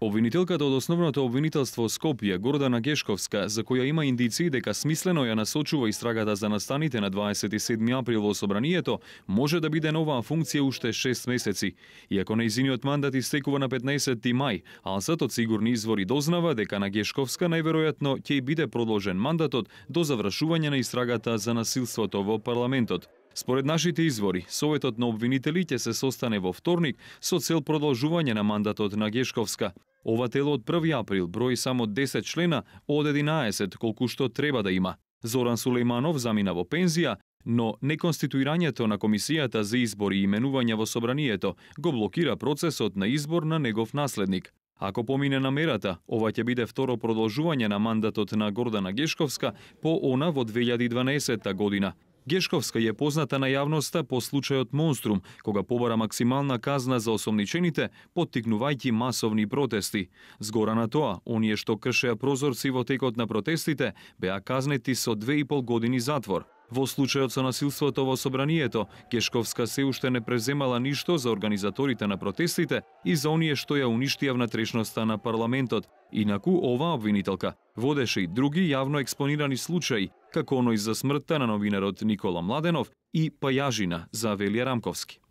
Обвинителката од основното обвинителство Скопје, Гордана Гешковска, за која има индиции дека смислено ја насочува истрагата за настаните на 27 април во собранието, може да биде нова функција уште 6 месеци. Иако нејзиниот мандат истекува на 15 мај, ансат од сигурни извори дознава дека на Гешковска најверојатно ќе биде продолжен мандатот до завршување на истрагата за насилството во парламентот. Според нашите извори, Советот на обвинители ќе се состане во вторник со цел продолжување на мандатот на Гешковска. Ова тело од 1 април брои само 10 члена од 11 колку што треба да има. Зоран Сулејманов замина во пензија, но неконституирањето на Комисијата за избори и именување во собранието го блокира процесот на избор на негов наследник. Ако помине намерата, ова ќе биде второ продолжување на мандатот на Гордана Гешковска по она во 2012 година. Гешковска е позната на јавноста по случајот Монструм, кога побара максимална казна за осомничените, поттикнувајќи масовни протести. Згора на тоа, оние што кршеа прозорци во текот на протестите, беа казнети со 2,5 години затвор. Во случајот со насилството во собранието, Гешковска се уште не преземала ништо за организаторите на протестите и за оние што ја уништија внатрешноста на парламентот. Инаку оваа обвинителка водеше и други јавно експонирани случаи, како оној за смртта на новинарот Никола Младенов и пајажина за Велија Рамковски.